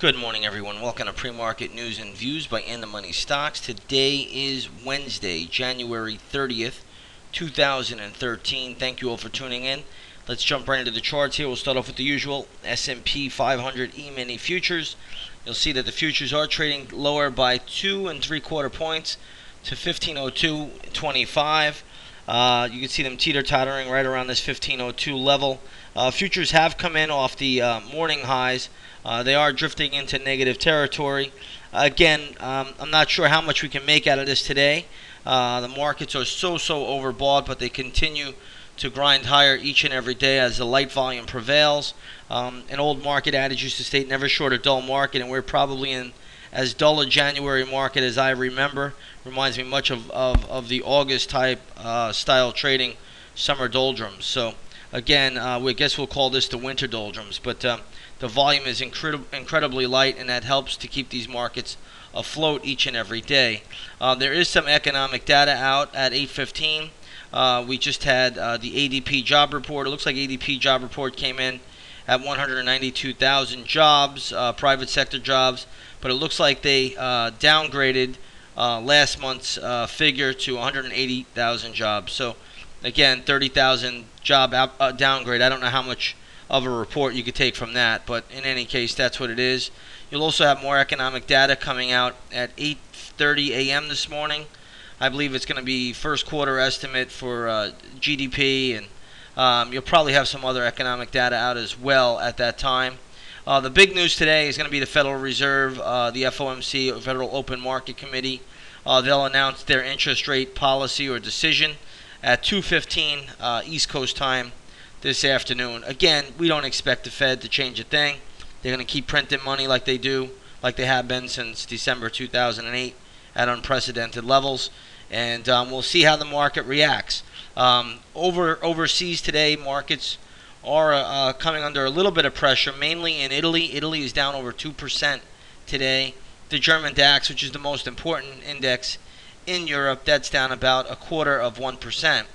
Good morning, everyone. Welcome to Pre-Market News and Views by In the Money Stocks. Today is Wednesday, January 30th, 2013. Thank you all for tuning in. Let's jump right into the charts here. We'll start off with the usual S&P 500 E-mini futures. You'll see that the futures are trading lower by 2 3/4 points to 1502.25. You can see them teeter-tottering right around this 1502 level. Futures have come in off the morning highs. They are drifting into negative territory. Again, I'm not sure how much we can make out of this today. The markets are so overbought, but they continue to grind higher each and every day as the light volume prevails. An old market adage used to state, never short a dull market, and we're probably in as dull a January market as I remember. Reminds me much of the August type style trading summer doldrums. So again, I guess we'll call this the winter doldrums, but the volume is incredibly light, and that helps to keep these markets afloat each and every day. There is some economic data out at 8:15. We just had the ADP job report. It looks like ADP job report came in at 192,000 jobs, private sector jobs, but it looks like they downgraded last month's figure to 180,000 jobs. So again, 30,000 job downgrade. I don't know how much of a report you could take from that, but in any case, that's what it is. You'll also have more economic data coming out at 8:30 a.m. this morning. I believe it's going to be first quarter estimate for GDP, and you'll probably have some other economic data out as well at that time. The big news today is going to be the Federal Reserve, the FOMC, Federal Open Market Committee. They'll announce their interest rate policy or decision at 2:15 East Coast time this afternoon. Again, we don't expect the Fed to change a thing. They're going to keep printing money like they do, like they have been since December 2008 at unprecedented levels, and we'll see how the market reacts. Overseas today, markets are coming under a little bit of pressure, mainly in Italy. Italy is down over 2% today. The German DAX, which is the most important index in Europe, that's down about 1/4%.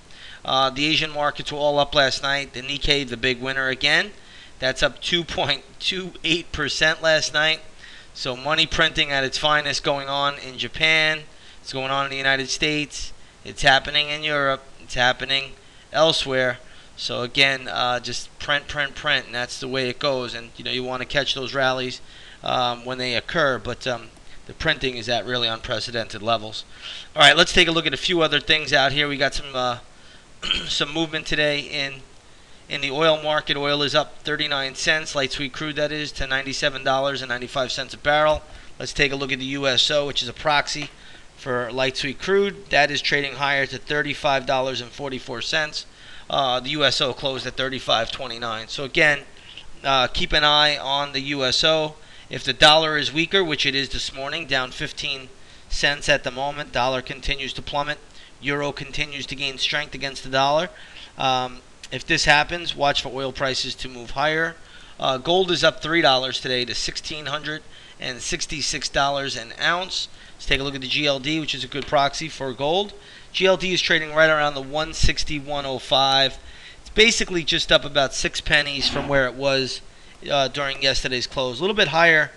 The Asian markets were all up last night. The Nikkei, the big winner again, that's up 2.28% last night. So money printing at its finest going on in Japan. It's going on in the United States. It's happening in Europe. It's happening elsewhere. So again, just print, and that's the way it goes. And you want to catch those rallies when they occur, but the printing is at really unprecedented levels. All right, let's take a look at a few other things out here. We got some some movement today in the oil market. Oil is up 39 cents, light sweet crude that is, to $97.95 a barrel. Let's take a look at the USO, which is a proxy for light sweet crude. That is trading higher to $35.44. The USO closed at $35.29. So again, keep an eye on the USO. If the dollar is weaker, which it is this morning, down 15 cents at the moment, dollar continues to plummet. Euro continues to gain strength against the dollar. If this happens, watch for oil prices to move higher. Gold is up $3 today to $1,666 an ounce. Let's take a look at the GLD, which is a good proxy for gold. GLD is trading right around the 161.05. It's basically just up about 6 pennies from where it was during yesterday's close. A little bit higher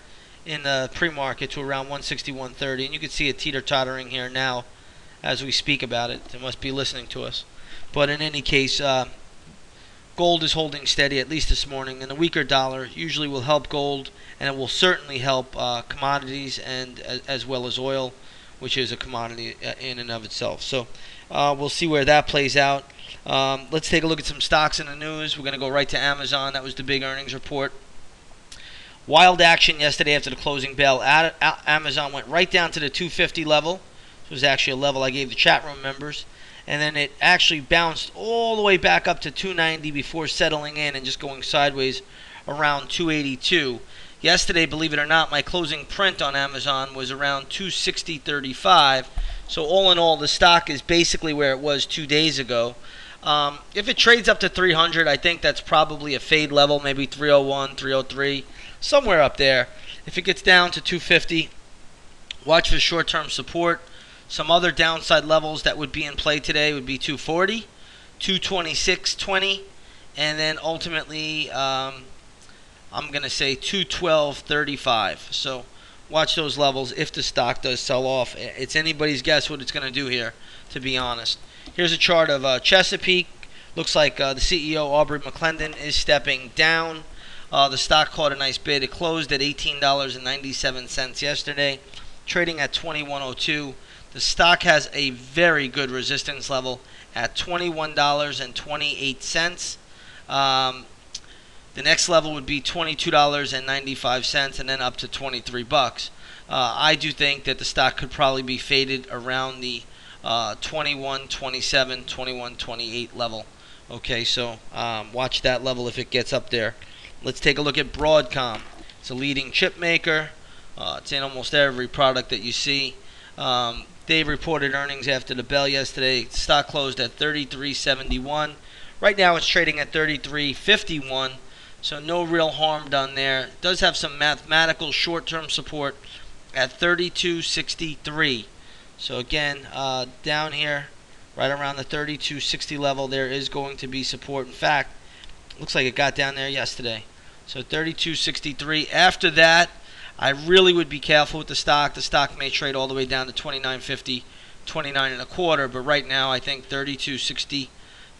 in the pre-market to around 161.30, and you can see it teeter-tottering here now as we speak about it. They must be listening to us. But in any case, gold is holding steady, at least this morning, and the weaker dollar usually will help gold, and it will certainly help commodities and as well as oil, which is a commodity in and of itself. So we'll see where that plays out. Let's take a look at some stocks in the news. We're going to go right to Amazon. That was the big earnings report. Wild action yesterday after the closing bell. Amazon went right down to the 250 level. This was actually a level I gave the chat room members. And then it actually bounced all the way back up to 290 before settling in and just going sideways around 282. Yesterday, believe it or not, my closing print on Amazon was around 260.35. So all in all, the stock is basically where it was 2 days ago. If it trades up to 300, I think that's probably a fade level, maybe 301, 303, somewhere up there. If it gets down to 250, watch for short-term support. Some other downside levels that would be in play today would be 240, 226.20, and then ultimately I'm going to say 212.35. So watch those levels if the stock does sell off. It's anybody's guess what it's going to do here, to be honest. Here's a chart of Chesapeake. Looks like the CEO, Aubrey McClendon, is stepping down. The stock caught a nice bid. It closed at $18.97 yesterday, trading at 21.02. The stock has a very good resistance level at $21.28. The next level would be $22.95, and then up to 23 bucks. I do think that the stock could probably be faded around the 21.27, 21.28 level. Okay, so watch that level if it gets up there. Let's take a look at Broadcom. It's a leading chip maker. It's in almost every product that you see. They reported earnings after the bell yesterday. Stock closed at $33.71. Right now it's trading at $33.51. So no real harm done there. It does have some mathematical short-term support at $32.63. So again, down here, right around the $32.60 level, there is going to be support. In fact, looks like it got down there yesterday. So $32.63. After that, I really would be careful with the stock. The stock may trade all the way down to $29.50, $29.25. But right now, I think $32.60,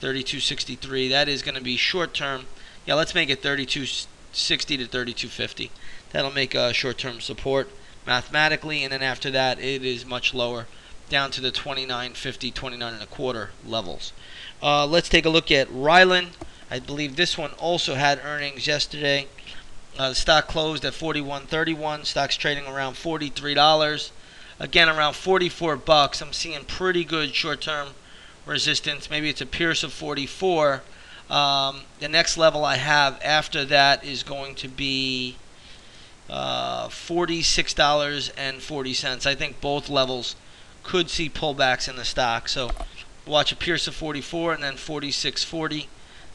$32.63. That is going to be short-term. Yeah, let's make it $32.60 to $32.50. That'll make a short-term support mathematically, and then after that, it is much lower, down to the $29.50, $29.25 levels. Let's take a look at Ryland. I believe this one also had earnings yesterday. The stock closed at $41.31. Stock's trading around $43. Again, around 44 bucks. I'm seeing pretty good short-term resistance. Maybe it's a Pierce of 44. The next level I have after that is going to be $46.40. I think both levels could see pullbacks in the stock. So watch a Pierce of 44 and then 46.40.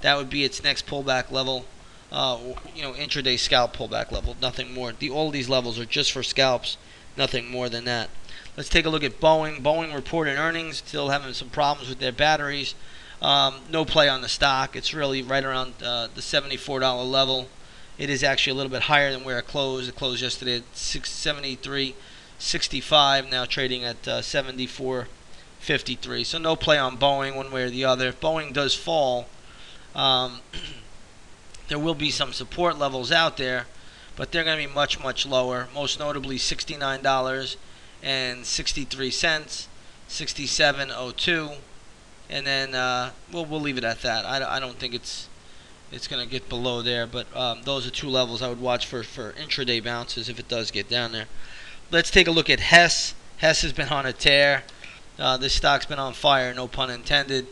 That would be its next pullback level. Intraday scalp pullback level. Nothing more. All these levels are just for scalps. Nothing more than that. Let's take a look at Boeing. Boeing reported earnings. Still having some problems with their batteries. No play on the stock. It's really right around the $74 level. It is actually a little bit higher than where it closed. It closed yesterday at $73.65. Now trading at $74.53. So no play on Boeing one way or the other. If Boeing does fall, there will be some support levels out there, but they're going to be much, much lower. Most notably $69.63, $67.02. And then we'll leave it at that. I don't think it's going to get below there, but those are two levels I would watch for intraday bounces if it does get down there. Let's take a look at Hess. Hess has been on a tear. This stock's been on fire, no pun intended.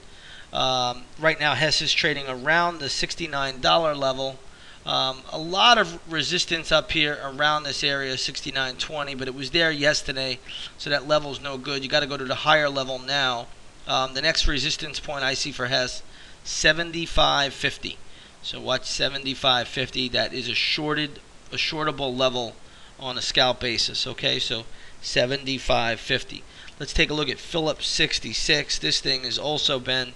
Right now, Hess is trading around the $69 level. A lot of resistance up here around this area, $69.20, but it was there yesterday, so that level's no good. You got to go to the higher level now. The next resistance point I see for Hess, $75.50. So watch $75.50. That is a shortable level on a scalp basis. Okay, so $75.50. Let's take a look at Phillips 66. This thing has also been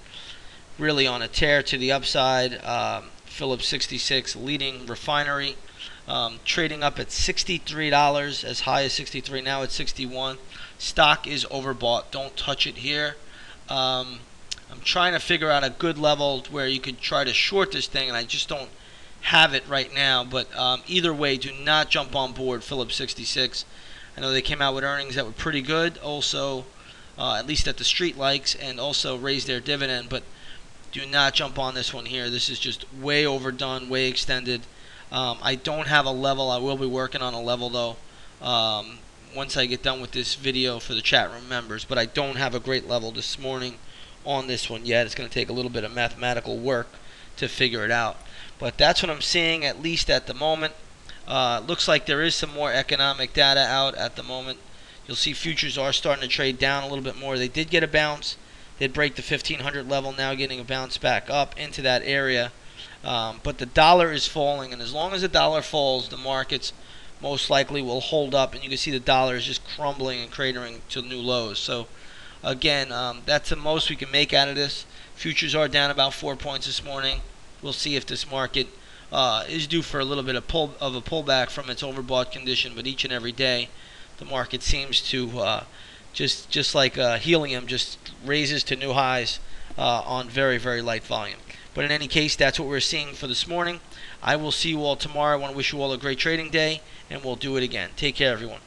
really on a tear to the upside. Phillips 66, leading refinery, trading up at $63, as high as $63. Now it's $61. Stock is overbought. Don't touch it here. I'm trying to figure out a good level where you could try to short this thing, and I just don't have it right now. But either way, do not jump on board Phillips 66. I know they came out with earnings that were pretty good, also, at least that the street likes, and also raised their dividend. But do not jump on this one here. This is just way overdone, way extended. I don't have a level. I will be working on a level, though, once I get done with this video for the chat room members. But I don't have a great level this morning on this one yet. It's going to take a little bit of mathematical work to figure it out. But that's what I'm seeing, at least at the moment. Looks like there is some more economic data out at the moment. You'll see futures are starting to trade down a little bit more. They did get a bounce. They'd break the 1500 level, now getting a bounce back up into that area. But the dollar is falling, and as long as the dollar falls, the markets most likely will hold up, and you can see the dollar is just crumbling and cratering to new lows. So again, that's the most we can make out of this. Futures are down about 4 points this morning. We'll see if this market is due for a little bit of a pullback from its overbought condition, but each and every day the market seems to just like helium, just raises to new highs on very, very light volume. But in any case, that's what we're seeing for this morning. I will see you all tomorrow. I want to wish you all a great trading day, and we'll do it again. Take care, everyone.